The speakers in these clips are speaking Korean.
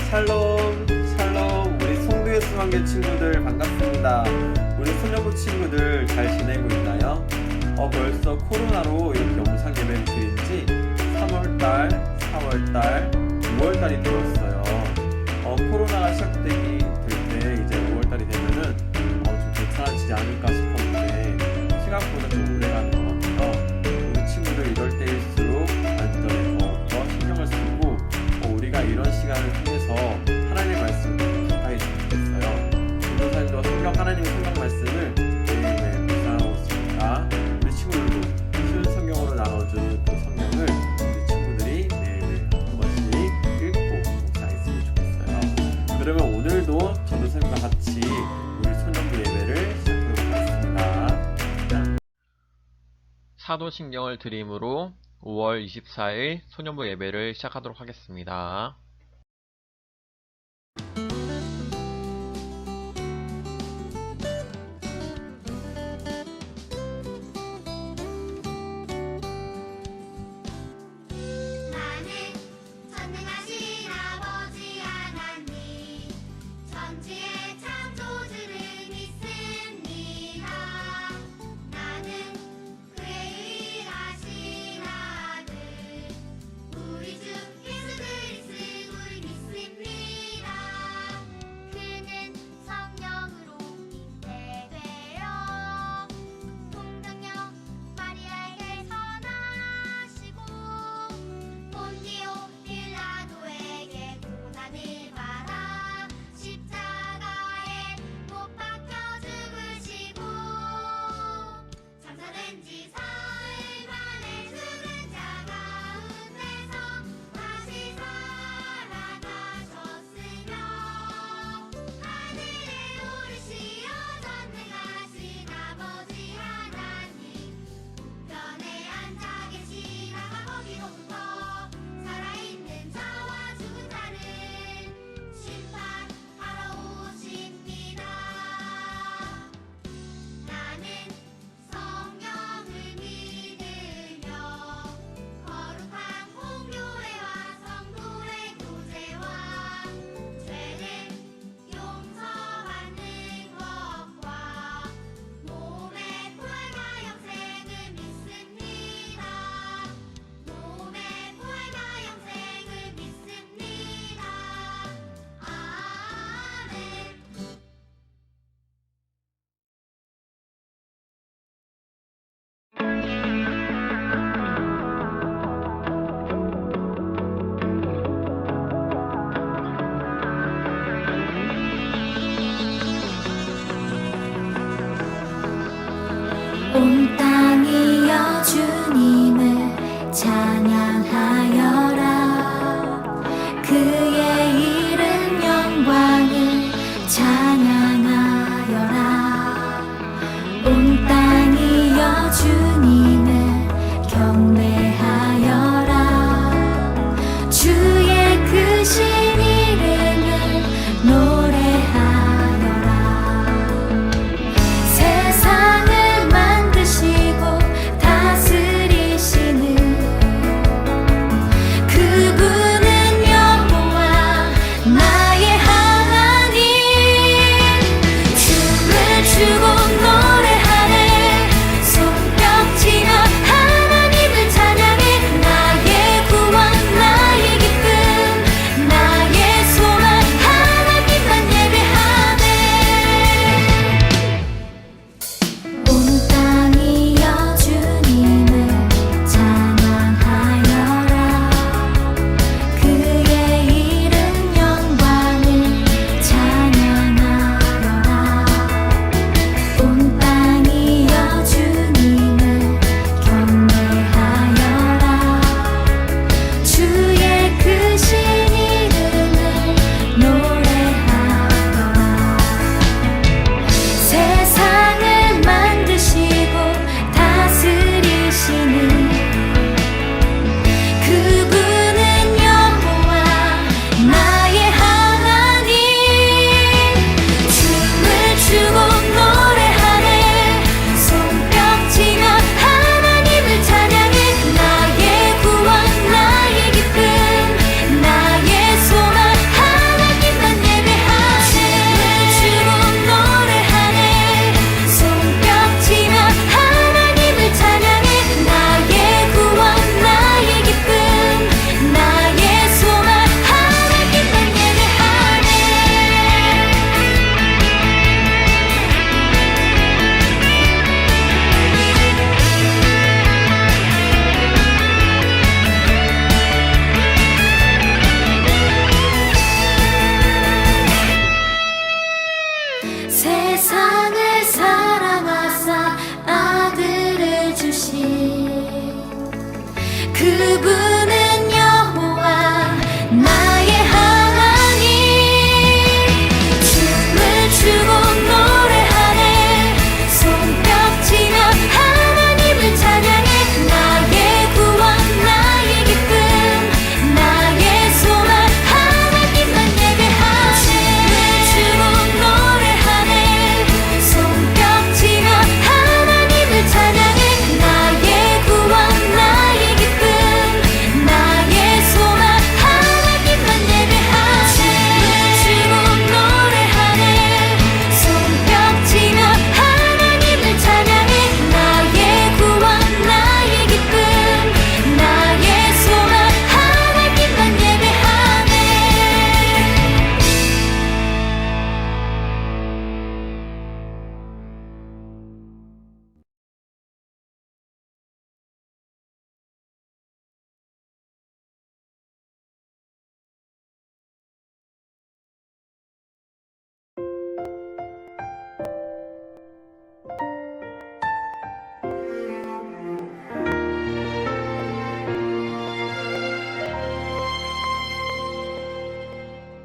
샬롬 샬롬, 우리 송도의 수만교 친구들 반갑습니다. 우리 소녀부 친구들 잘 지내고 있나요? 벌써 코로나로 이렇게 영상 예배를 드린 지 3월달, 4월달, 6월달이 되었어요. 코로나가 시작되기 될 때 이제 5월달이 되면은 좀 괜찮아지지 않을까 싶었는데 생각보다 좀 오래가는 것 같아요. 우리 친구들 이럴 때일수록 안전에 더 신경을 쓰고 우리가 이런 시간을 통해서 하나님의 말씀을 가까이 듣겠어요. 전도사님도 하나님의 성경 말씀을 매일매일 묵상하고 있으니까 우리 친구들도 쉬운 성경으로 나눠준 그 성경을 우리 친구들이 매일매일 한 번씩 읽고 묵상했으면 좋겠어요. 그러면 오늘도 전도사님과 같이 우리 소년부 예배를 시작하도록 하겠습니다. 사도신경을 드림으로 5월 24일 소년부 예배를 시작하도록 하겠습니다. 온 땅이여 주님을 찬양하여라. 그의 이름 영광을 찬양하여라. 온 땅이여 주님을 경배하여라. 주의 크신 이름을 노래하여라. 세상을 만드시고 다스리시는 그분은 여호와 나의 하나님. 춤을 추고 노래하네. 손뼉치며 하나님을 찬양해. 나의 구원 나의 기쁨 나의 소망 하나님만 예배하네. 춤을 추고 노래하네. 손뼉치며 하나님을 찬양해. 나의 구원 나의 기쁨 나의 소망 하나님만 예배하네. 춤을 추고 노래하네. 손뼉치며 하나님을 찬양해. 나의 구원 나의 기쁨 나의 소망 하나님만 예배하네.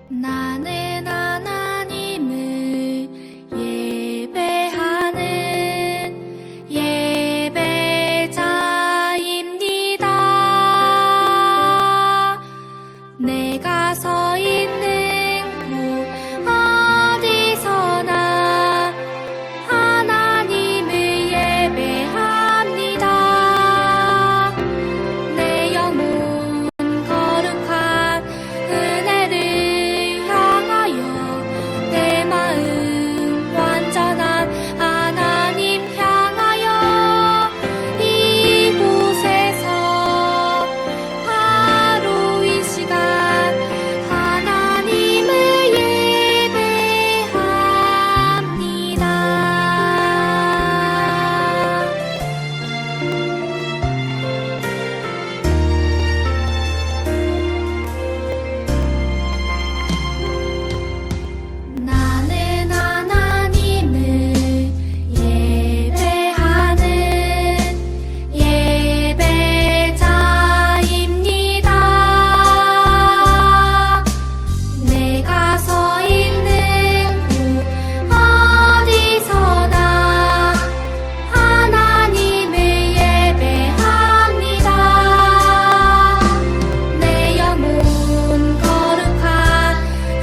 나는 하나님을 예배하는 예배자입니다. 내가 서 있는 곳 어디서나 하나님을 예배합니다. 내 영혼 거룩한 은혜를 향하여 내 마음 완전한 하나님 향하여 이곳에서 바로 이 시간 하나님을 예배합니다. 나는 하나님을 예배하는 예배자입니다. 내가 서 있는 곳 어디서나 하나님을 예배합니다. 내 영혼 거룩한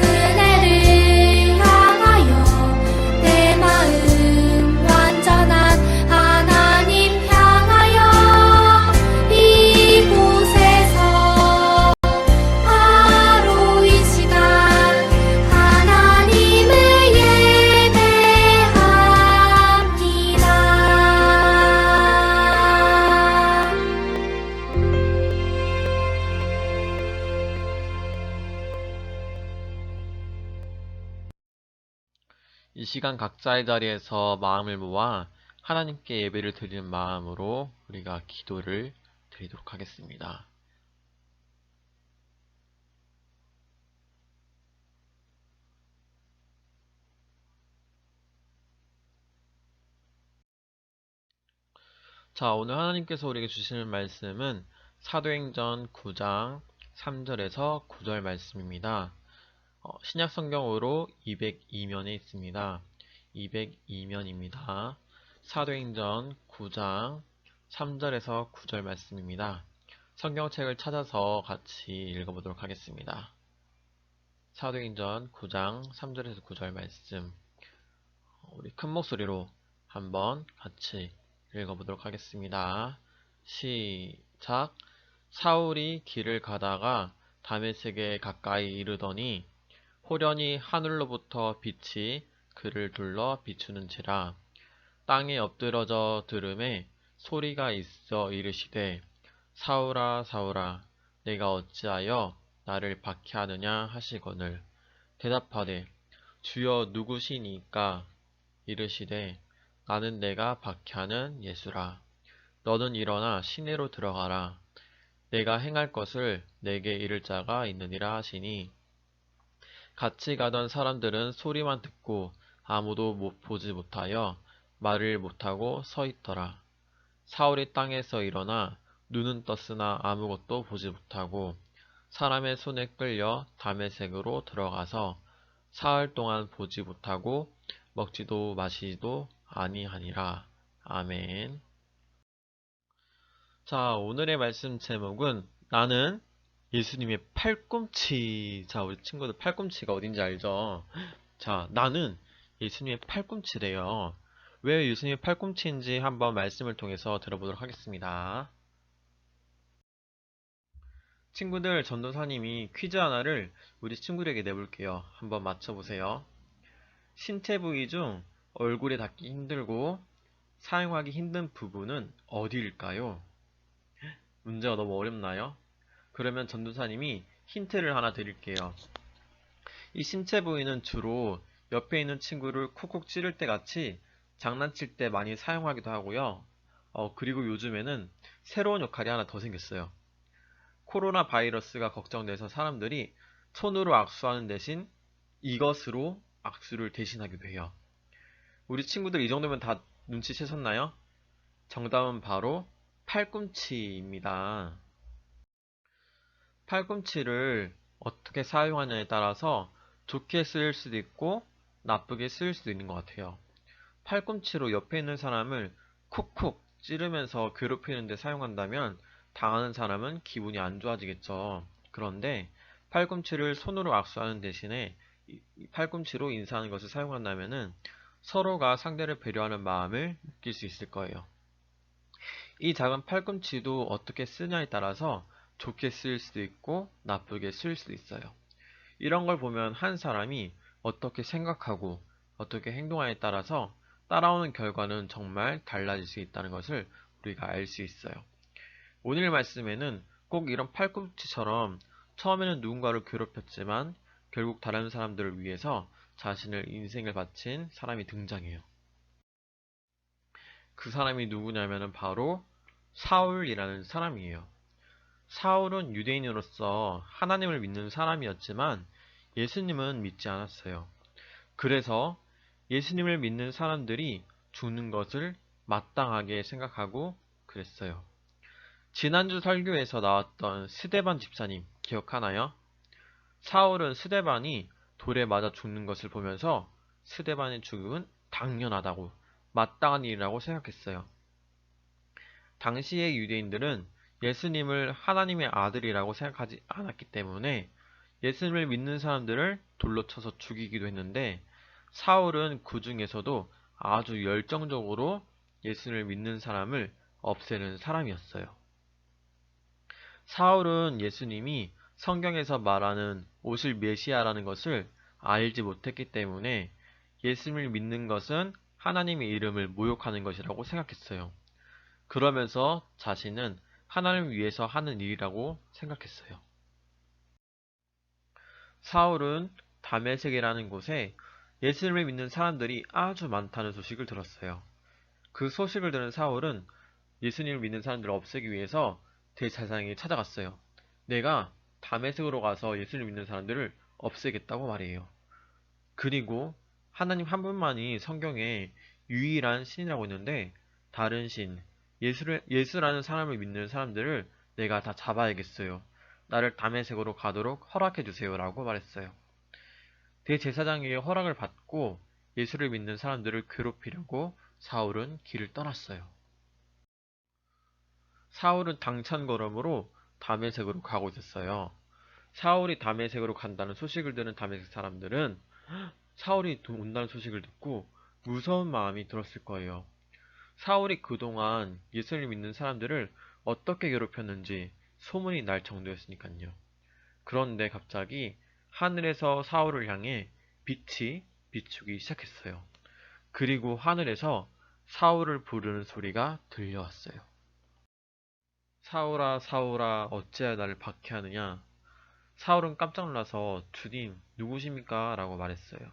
은혜를 향하여 내 마음 완전한 하나님 향하여 이곳에서 바로 이 시간 하나님을 예배합니다. 이 시간 각자의 자리에서 마음을 모아 하나님께 예배를 드리는 마음으로 우리가 기도를 드리도록 하겠습니다. 자, 오늘 하나님께서 우리에게 주시는 말씀은 사도행전 9장 3절에서 9절 말씀입니다. 신약 성경으로 202면에 있습니다. 202면입니다. 사도행전 9장 3절에서 9절 말씀입니다. 성경책을 찾아서 같이 읽어보도록 하겠습니다. 사도행전 9장 3절에서 9절 말씀, 우리 큰 목소리로 한번 같이 읽어보도록 하겠습니다. 시작. 사울이 길을 가다가 다메섹에 가까이 이르더니 호련히 하늘로부터 빛이 그를 둘러 비추는지라. 땅에 엎드러져 들음에 소리가 있어 이르시되 사울아 사울아 내가 어찌하여 나를 박해하느냐 하시거늘 대답하되 주여 누구시니까? 이르시되 나는 내가 박해하는 예수라. 너는 일어나 시내로 들어가라. 내가 행할 것을 내게 이를 자가 있느니라 하시니 같이 가던 사람들은 소리만 듣고 아무도 보지 못하여 말을 못하고 서 있더라. 사울이 땅에서 일어나 눈은 떴으나 아무것도 보지 못하고 사람의 손에 끌려 다메섹으로 들어가서 사흘 동안 보지 못하고 먹지도 마시지도 아니하니라. 아멘. 자, 오늘의 말씀 제목은 나는 예수님의 팔꿈치. 자, 우리 친구들 팔꿈치가 어딘지 알죠? 자, 나는 예수님의 팔꿈치래요. 왜 예수님의 팔꿈치인지 한번 말씀을 통해서 들어보도록 하겠습니다. 친구들, 전도사님이 퀴즈 하나를 우리 친구들에게 내볼게요. 한번 맞춰보세요. 신체 부위 중 얼굴에 닿기 힘들고 사용하기 힘든 부분은 어디일까요? 문제가 너무 어렵나요? 그러면 전도사님이 힌트를 하나 드릴게요. 이 신체 부위는 주로 옆에 있는 친구를 쿡쿡 찌를 때 같이 장난칠 때 많이 사용하기도 하고요. 그리고 요즘에는 새로운 역할이 하나 더 생겼어요. 코로나 바이러스가 걱정돼서 사람들이 손으로 악수하는 대신 이것으로 악수를 대신하기도 해요. 우리 친구들 이 정도면 다 눈치채셨나요? 정답은 바로 팔꿈치입니다. 팔꿈치를 어떻게 사용하냐에 따라서 좋게 쓰일 수도 있고 나쁘게 쓰일 수도 있는 것 같아요. 팔꿈치로 옆에 있는 사람을 쿡쿡 찌르면서 괴롭히는 데 사용한다면 당하는 사람은 기분이 안 좋아지겠죠. 그런데 팔꿈치를 손으로 악수하는 대신에 팔꿈치로 인사하는 것을 사용한다면 서로가 상대를 배려하는 마음을 느낄 수 있을 거예요. 이 작은 팔꿈치도 어떻게 쓰냐에 따라서 좋게 쓰일 수도 있고 나쁘게 쓰일 수도 있어요. 이런 걸 보면 한 사람이 어떻게 생각하고 어떻게 행동하냐에 따라서 따라오는 결과는 정말 달라질 수 있다는 것을 우리가 알 수 있어요. 오늘 말씀에는 꼭 이런 팔꿈치처럼 처음에는 누군가를 괴롭혔지만 결국 다른 사람들을 위해서 자신의 인생을 바친 사람이 등장해요. 그 사람이 누구냐면 바로 사울이라는 사람이에요. 사울은 유대인으로서 하나님을 믿는 사람이었지만 예수님은 믿지 않았어요. 그래서 예수님을 믿는 사람들이 죽는 것을 마땅하게 생각하고 그랬어요. 지난주 설교에서 나왔던 스데반 집사님 기억하나요? 사울은 스데반이 돌에 맞아 죽는 것을 보면서 스데반의 죽음은 당연하다고 마땅한 일이라고 생각했어요. 당시의 유대인들은 예수님을 하나님의 아들이라고 생각하지 않았기 때문에 예수님을 믿는 사람들을 돌로 쳐서 죽이기도 했는데 사울은 그 중에서도 아주 열정적으로 예수님을 믿는 사람을 없애는 사람이었어요. 사울은 예수님이 성경에서 말하는 오실 메시아라는 것을 알지 못했기 때문에 예수님을 믿는 것은 하나님의 이름을 모욕하는 것이라고 생각했어요. 그러면서 자신은 하나님을 위해서 하는 일이라고 생각했어요. 사울은 다메섹이라는 곳에 예수님을 믿는 사람들이 아주 많다는 소식을 들었어요. 그 소식을 들은 사울은 예수님을 믿는 사람들을 없애기 위해서 대제사장에게 찾아갔어요. 내가 다메섹으로 가서 예수님을 믿는 사람들을 없애겠다고 말이에요. 그리고 하나님 한 분만이 성경에 유일한 신이라고 했는데 다른 신, 예수라는 사람을 믿는 사람들을 내가 다 잡아야겠어요. 나를 다메섹으로 가도록 허락해 주세요 라고 말했어요. 대제사장에게 허락을 받고 예수를 믿는 사람들을 괴롭히려고 사울은 길을 떠났어요. 사울은 당찬 걸음으로 다메섹으로 가고 있었어요. 사울이 다메섹으로 간다는 소식을 들은 다메섹 사람들은 사울이 온다는 소식을 듣고 무서운 마음이 들었을 거예요. 사울이 그동안 예수를 믿는 사람들을 어떻게 괴롭혔는지 소문이 날 정도였으니까요. 그런데 갑자기 하늘에서 사울을 향해 빛이 비추기 시작했어요. 그리고 하늘에서 사울을 부르는 소리가 들려왔어요. 사울아, 사울아, 어찌하여 나를 박해하느냐? 사울은 깜짝 놀라서 주님, 누구십니까? 라고 말했어요.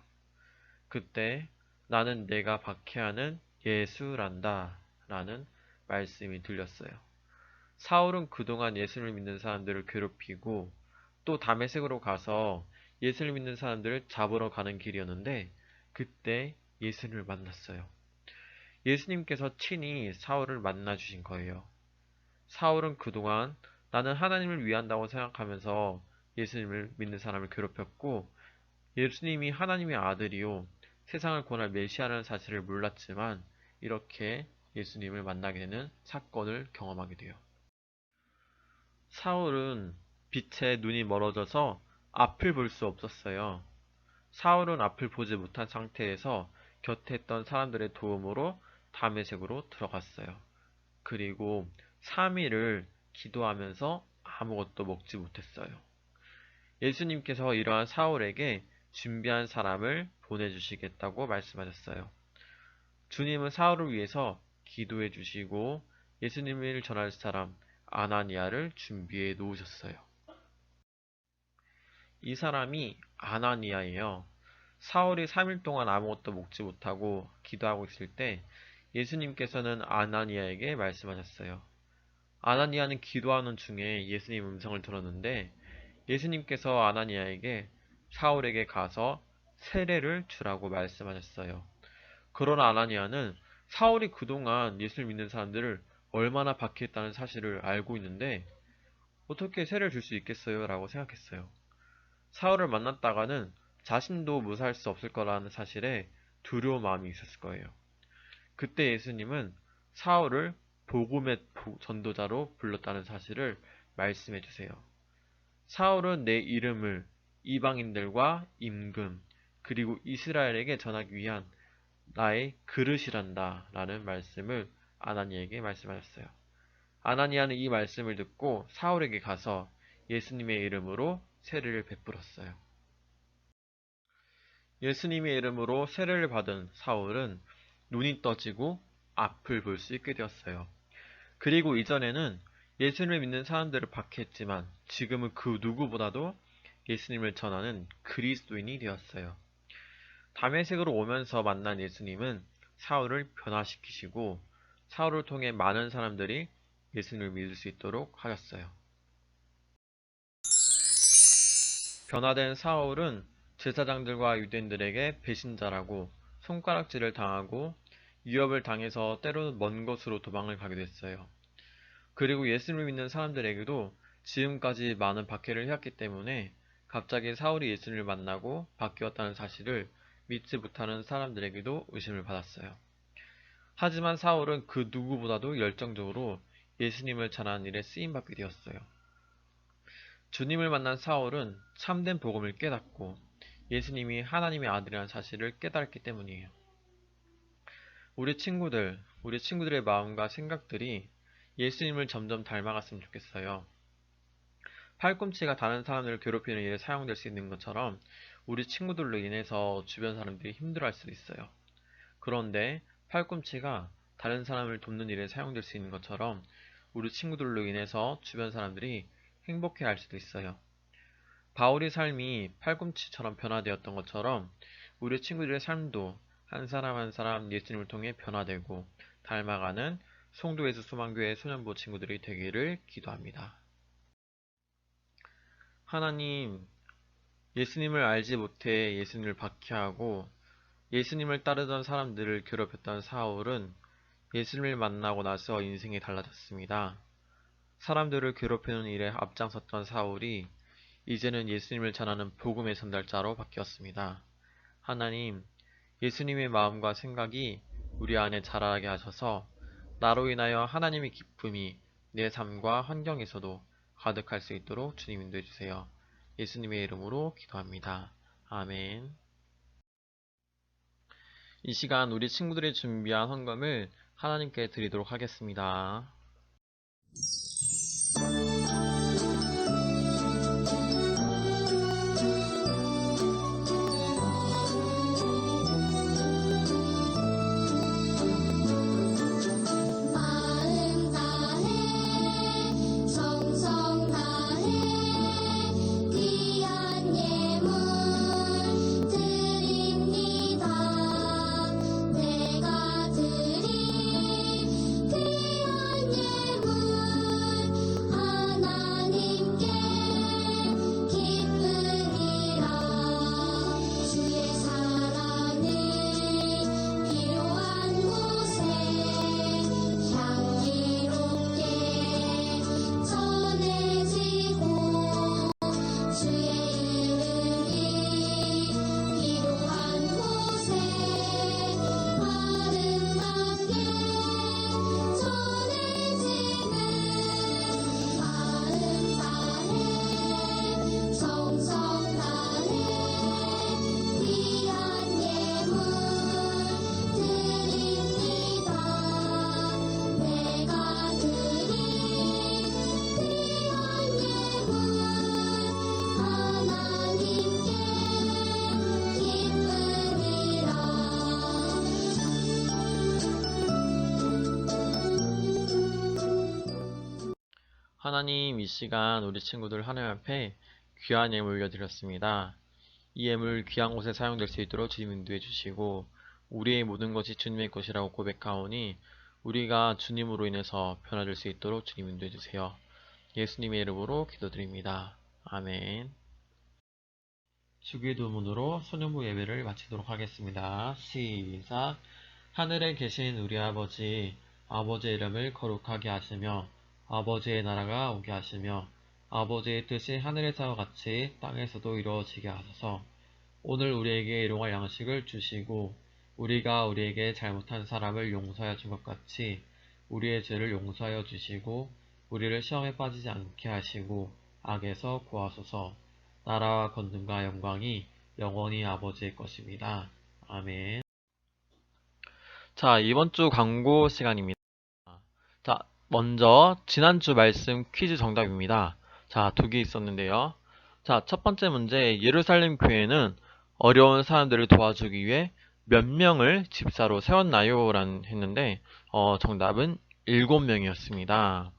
그때 나는 내가 박해하는 예수란다 라는 말씀이 들렸어요. 사울은 그동안 예수를 믿는 사람들을 괴롭히고 또 다메섹으로 가서 예수를 믿는 사람들을 잡으러 가는 길이었는데 그때 예수님을 만났어요. 예수님께서 친히 사울을 만나 주신 거예요. 사울은 그동안 나는 하나님을 위한다고 생각하면서 예수님을 믿는 사람을 괴롭혔고, 예수님이 하나님의 아들이요 세상을 구원할 메시아라는 사실을 몰랐지만 이렇게 예수님을 만나게 되는 사건을 경험하게 돼요. 사울은 빛에 눈이 멀어져서 앞을 볼 수 없었어요. 사울은 앞을 보지 못한 상태에서 곁에 있던 사람들의 도움으로 다메섹으로 들어갔어요. 그리고 3일을 기도하면서 아무것도 먹지 못했어요. 예수님께서 이러한 사울에게 준비한 사람을 보내주시겠다고 말씀하셨어요. 주님은 사울을 위해서 기도해 주시고 예수님을 전할 사람 아나니아를 준비해 놓으셨어요. 이 사람이 아나니아예요. 사울이 3일 동안 아무것도 먹지 못하고 기도하고 있을 때 예수님께서는 아나니아에게 말씀하셨어요. 아나니아는 기도하는 중에 예수님 음성을 들었는데 예수님께서 아나니아에게 사울에게 가서 세례를 주라고 말씀하셨어요. 그러나 아나니아는 사울이 그동안 예수를 믿는 사람들을 얼마나 박해했다는 사실을 알고 있는데 어떻게 세례를 줄 수 있겠어요? 라고 생각했어요. 사울을 만났다가는 자신도 무사할 수 없을 거라는 사실에 두려운 마음이 있었을 거예요. 그때 예수님은 사울을 복음의 전도자로 불렀다는 사실을 말씀해 주세요. 사울은 내 이름을 이방인들과 임금 그리고 이스라엘에게 전하기 위한 나의 그릇이란다 라는 말씀을 아나니아에게 말씀하셨어요. 아나니아는 이 말씀을 듣고 사울에게 가서 예수님의 이름으로 세례를 베풀었어요. 예수님의 이름으로 세례를 받은 사울은 눈이 떠지고 앞을 볼 수 있게 되었어요. 그리고 이전에는 예수님을 믿는 사람들을 박해했지만 지금은 그 누구보다도 예수님을 전하는 그리스도인이 되었어요. 다메섹으로 오면서 만난 예수님은 사울을 변화시키시고 사울을 통해 많은 사람들이 예수님을 믿을 수 있도록 하셨어요. 변화된 사울은 제사장들과 유대인들에게 배신자라고 손가락질을 당하고 위협을 당해서 때로는 먼 곳으로 도망을 가기도 했어요. 그리고 예수님을 믿는 사람들에게도 지금까지 많은 박해를 해왔기 때문에 갑자기 사울이 예수님을 만나고 바뀌었다는 사실을 믿지 못하는 사람들에게도 의심을 받았어요. 하지만 사울은 그 누구보다도 열정적으로 예수님을 전하는 일에 쓰임받게 되었어요. 주님을 만난 사울은 참된 복음을 깨닫고 예수님이 하나님의 아들이라는 사실을 깨달았기 때문이에요. 우리 친구들의 마음과 생각들이 예수님을 점점 닮아갔으면 좋겠어요. 팔꿈치가 다른 사람들을 괴롭히는 일에 사용될 수 있는 것처럼 우리 친구들로 인해서 주변 사람들이 힘들어할 수도 있어요. 그런데 팔꿈치가 다른 사람을 돕는 일에 사용될 수 있는 것처럼 우리 친구들로 인해서 주변 사람들이 행복해할 수도 있어요. 바울의 삶이 팔꿈치처럼 변화되었던 것처럼 우리 친구들의 삶도 한 사람 한 사람 예수님을 통해 변화되고 닮아가는 송도예수 소망교회 소년부 친구들이 되기를 기도합니다. 하나님, 예수님을 알지 못해 예수님을 박해하고 예수님을 따르던 사람들을 괴롭혔던 사울은 예수님을 만나고 나서 인생이 달라졌습니다. 사람들을 괴롭히는 일에 앞장섰던 사울이 이제는 예수님을 전하는 복음의 전달자로 바뀌었습니다. 하나님, 예수님의 마음과 생각이 우리 안에 자라게 하셔서 나로 인하여 하나님의 기쁨이 내 삶과 환경에서도 가득할 수 있도록 주님 인도해 주세요. 예수님의 이름으로 기도합니다. 아멘. 이 시간 우리 친구들이 준비한 헌금을 하나님께 드리도록 하겠습니다. 마음 다해 정성 다해 귀한 예물 드립니다. 내가 드린 귀한 하나님, 이 시간 우리 친구들 하나님 앞에 귀한 예물 올려드렸습니다. 이 예물 귀한 곳에 사용될 수 있도록 주님 인도해 주시고, 우리의 모든 것이 주님의 것이라고 고백하오니 우리가 주님으로 인해서 변화될 수 있도록 주님 인도해 주세요. 예수님의 이름으로 기도드립니다. 아멘. 주기도문으로 소년부 예배를 마치도록 하겠습니다. 시작. 하늘에 계신 우리 아버지, 아버지의 이름을 거룩하게 하시며 아버지의 나라가 오게 하시며 아버지의 뜻이 하늘에서와 같이 땅에서도 이루어지게 하소서. 오늘 우리에게 일용할 양식을 주시고 우리가 우리에게 잘못한 사람을 용서하여 준 것 같이 우리의 죄를 용서하여 주시고 우리를 시험에 빠지지 않게 하시고 악에서 구하소서. 나라와 권능과 영광이 영원히 아버지의 것입니다. 아멘. 자, 이번 주 광고 시간입니다. 자, 먼저 지난주 말씀 퀴즈 정답입니다. 자, 2개 있었는데요. 자, 첫 번째 문제, 예루살렘 교회는 어려운 사람들을 도와주기 위해 몇 명을 집사로 세웠나요? 라는 했는데 정답은 7명이었습니다.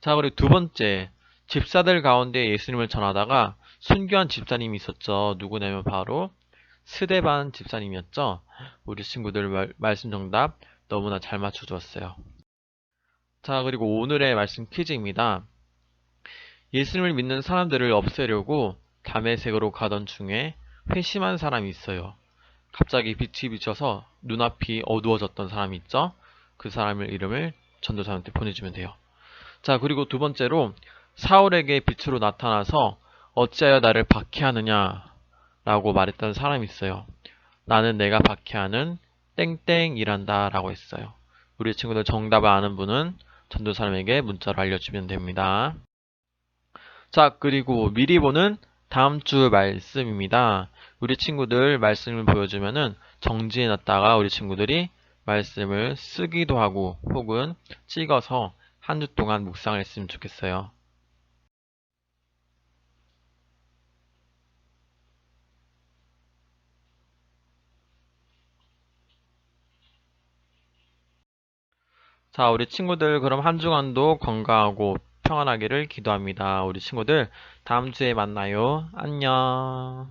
자, 그리고 두 번째, 집사들 가운데 예수님을 전하다가 순교한 집사님이 있었죠. 누구냐면 바로 스데반 집사님이었죠. 우리 친구들 말씀 정답 너무나 잘 맞춰주었어요. 자, 그리고 오늘의 말씀 퀴즈입니다. 예수님을 믿는 사람들을 없애려고 다메섹으로 가던 중에 회심한 사람이 있어요. 갑자기 빛이 비쳐서 눈앞이 어두워졌던 사람이 있죠. 그 사람의 이름을 전도사한테 보내주면 돼요. 자, 그리고 두 번째로 사울에게 빛으로 나타나서 어찌하여 나를 박해하느냐 라고 말했던 사람이 있어요. 나는 내가 박해하는 땡땡이란다 라고 했어요. 우리 친구들 정답을 아는 분은 전도사님에게 문자로 알려주면 됩니다. 자, 그리고 미리 보는 다음 주 말씀입니다. 우리 친구들 말씀을 보여주면은 정지해 놨다가 우리 친구들이 말씀을 쓰기도 하고 혹은 찍어서 한 주 동안 묵상을 했으면 좋겠어요. 자, 우리 친구들 그럼 한 주간도 건강하고 평안하기를 기도합니다. 우리 친구들 다음 주에 만나요. 안녕.